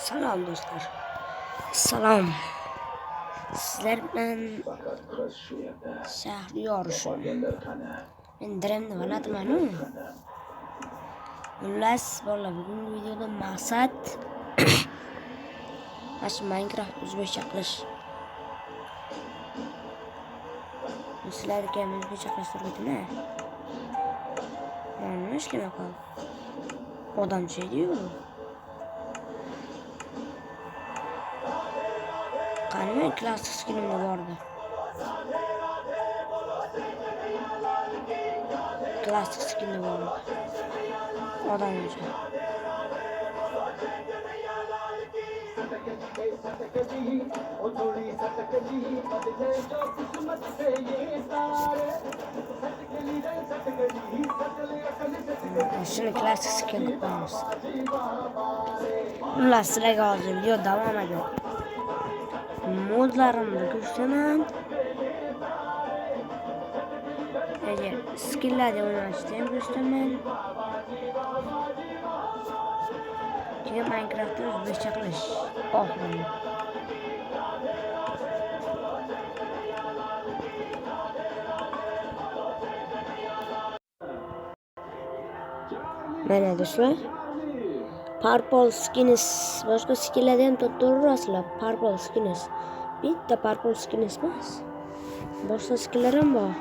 Salom do'stlar. Salom. Sizlar bilan Shahriyor shu. Men Dreamni biladiman-ku. Xullas, bolalar, bugungi videoda maqsad mana Minecraft o'zbekcha qilish. Sizlarga o'zbekcha qilish o'rgatma. Mana ishlamay qoldi. Odamcha edi-yu. Qani klassik skinimda bordi. Klassik skinda bordi. Odamcha. Shuni klassik skin qo'yamiz. Ular sizlarga hozir video davom etadi. Modlarimni ko'rsataman. Agar skilllarni o'ynashni ham ko'rsataman. Keyin Minecraftni o'zbekcha qilish. Oxirgi. Mana do'stlar. Purple skins boshqa skinlarni ham to'g'rirasizlar. Purple skins. Bitta purple skins emas. Boshqa skinlar ham bor.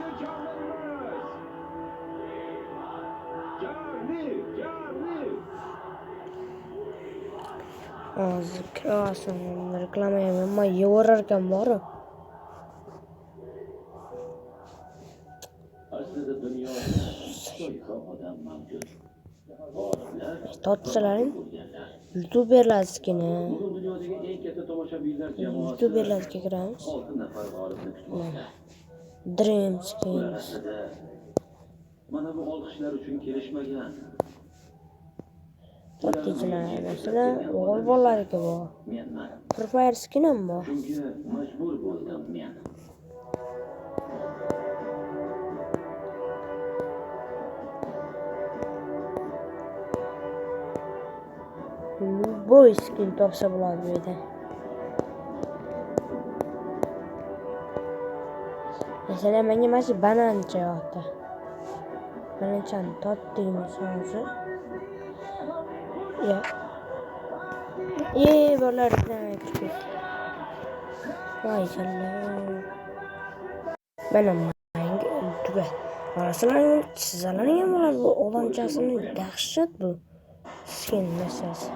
Hozir kirasam reklama ham hamma yorar ekan bor. Aslida dunyoda so'yqa odam mavjud. Totsalaring youtuberlar skini. Dunyodagi eng katta tomoshabinlar jamoasi Youtuberlarga kiramiz. 6 nafar g'olibni kutmoqda. Dream skins. Mana bu olqishlar uchun kelishmagan. To'rtinchilar masalan o'g'il bolalarga bor. Menman. Free Fire skin ham bor. Chunki majbur bo'ldim men. Boy skin topsa bo'ladi bu yerda. Masalan menga mana shu banancha yoqdi. Bananchani totdingmi hozir? Ya. Bolalar bilan kirib. Voy jalloh. Mana menga tugat. Qarasalaring, chizalaring ham bo'ladi bu odamchasini dahshat bu. Skin masalasi.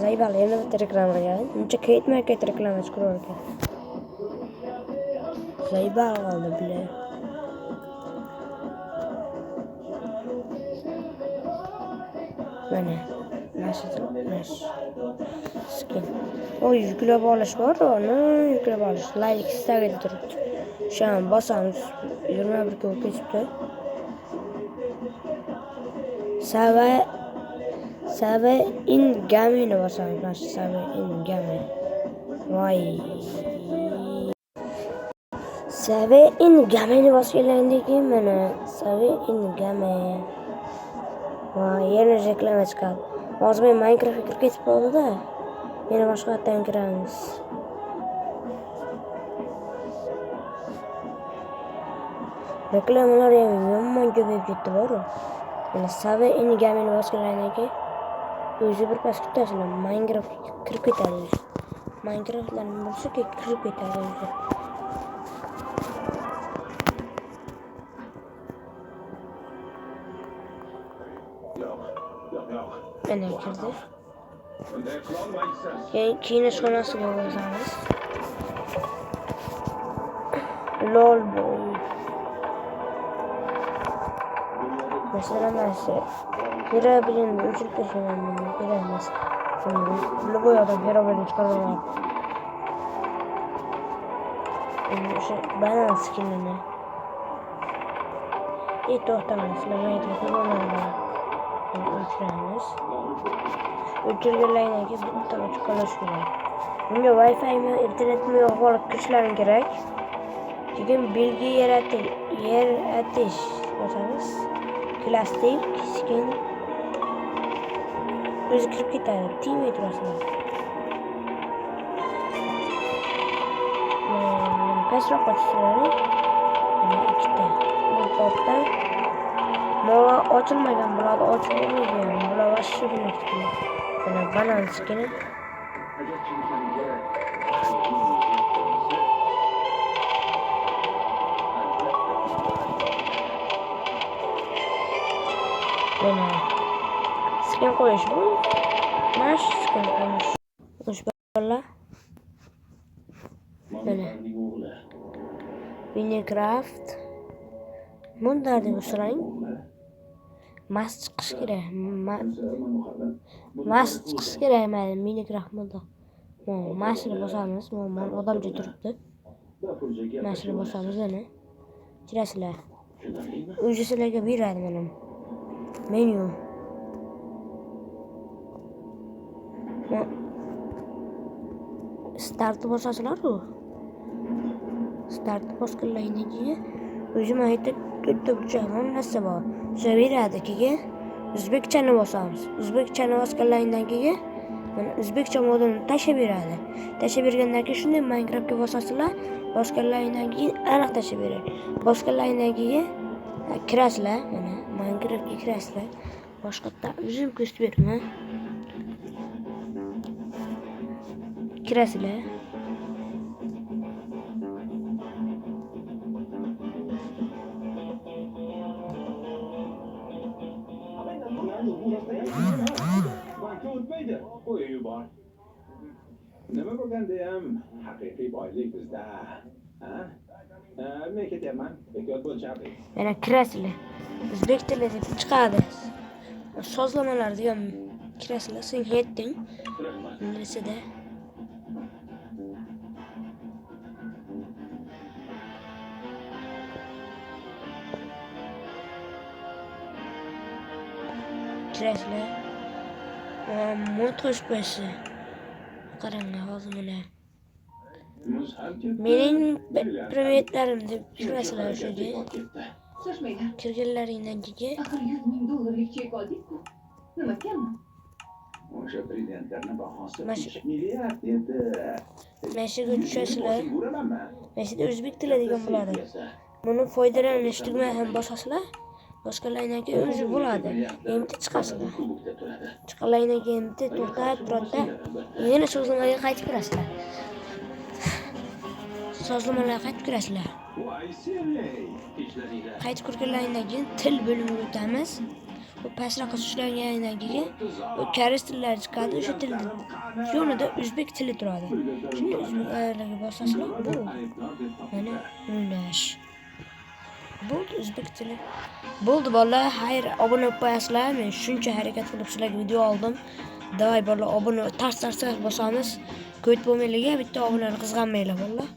Zaybal yana bitta reklama qilgan. Uncha ketmay reklama chiqarib ekan. Zaybal oldi bilan. Mana skin. O yüklab olish bor, uni yüklab olish. Like istagida turibdi. Shuni bosamiz. 21 ga ketibdi. Save in game ni bosamiz. Save in game. Voy. Save in game ni bosgandan keyin mana save in game. Voy, yana reklama chiqadi. Hozir men Minecraftga kirib ketib qoldi-da. Yana boshqa yerdan kiramiz. Reklamalar ham yomon ko'payib ketdi bor-ku. Mana save in game ni bosgandan keyin o'zi bir pas kutasizlar. Minecraftga kirib ketadi. Minecraftlarning bo'lsa kirib ketadi o'zi. Ana kirdi. Kiyinish xonasiga o'tamiz. Lol boy. Masalan mana hero birini o'chirib tashlaman. Kerakmas. Любой odam hero birini chiqarib oladi. Endi o'sha banan skinini. To'xtamaymiz. Nima o'chiramiz. O'chirganlardan keyin bitta ochiq qolish kerak. Bunga Wi-Fi mi, internetmi yo'q olib kirishlaring kerak. Keyin belgi yaratish bosamiz. Plastik skin o'zi kirib ketadi. Tegmay turasizlar. Pastroqqa tushiradi. Mana ikkita. Bu topda mola ochilmagan, bularni ochib bo'lmagan. Bular vashshu bo'lmoqda. Mana balanskini. Mana skin qo'yish bu. Mana shu skin qo'yish. Ushbu bolalar. Mana Minecraft. Bunday deb so'rang. Mas chiqish kerak. Mas chiqish kerak mana Minecraft modda. Mashina bosamiz. Mana odamcha turibdi. Mashina bosamiz ana. Kirasizlar. O'zi sizlarga beradi mana. Menyu. Start bosasizlar-ku. Start bosgandan keyin o'zi mana yerda to'rtta burchak narsa bor. O'sha beradi keyin o'zbekchani bosamiz. O'zbekchani bosgandan keyin mana o'zbekcha modini tashlab beradi. Tashlab bergandan keyin shunday Minecraftga bosasizlar, bosgandan keyin aniq tashlab beradi. Bosgandan keyin kirasizlar, mana Minecraftga kirasizlar. Boshqatda o'zim ko'rsatib beraman. Kirasizlar. Nima bo'lgandayam haqiqiy boylik bizda. Ha? Men ketyapman. Ehtiyot bo'l, Charli. Mana kirasizlar. O'zbek tili deb chiqadi. Sozlamalar degan kirasizlar. Sen yetding. Inglizda. Kirasizlar. Montaj qo'yishi. Qarang, hozir mana. Mening privatlarim deb kirasizlar o'shaga. Kirganlaringdan keyin Axir 100 ming dollarlik chek oldik-ku. Nima kammi? O'sha prezidentlarning bahosi Mash- 5 milliard edi. mashiga tushasizlar. Mashida o'zbek tili degan bo'ladi. Buni foydalanish tugmani ham bosasizlar. Bosgandan keyin o'zi bo'ladi. Endi chiqasizlar. Chiqqandan keyin bitta to'xtab turadi. Yana so'zlamaga qaytib kirasizlar. So'zlamalarga qaytib kirasizlar. Voy Sergey, ishlaringlar. Qaytib kirgandan keyin til bo'limiga o'tamiz. Bu pastroqqa tushgandan keyin bu koreys tillari chiqadi. O'sha tilda yonida o'zbek tili turadi. Shuni o'zbeklarga bosasizlar. Bu mana o'ynash. Bo'ldi o'zbek tili. Bo'ldi bolalar, xayr, obuna bo'lib qo'yasizlar. Men shuncha harakat qilib sizlarga video oldim. Davay bolalar, obuna tars bosamiz. Ko'p bo'lmayliga bitta obunani qizg'anmanglar bolalar.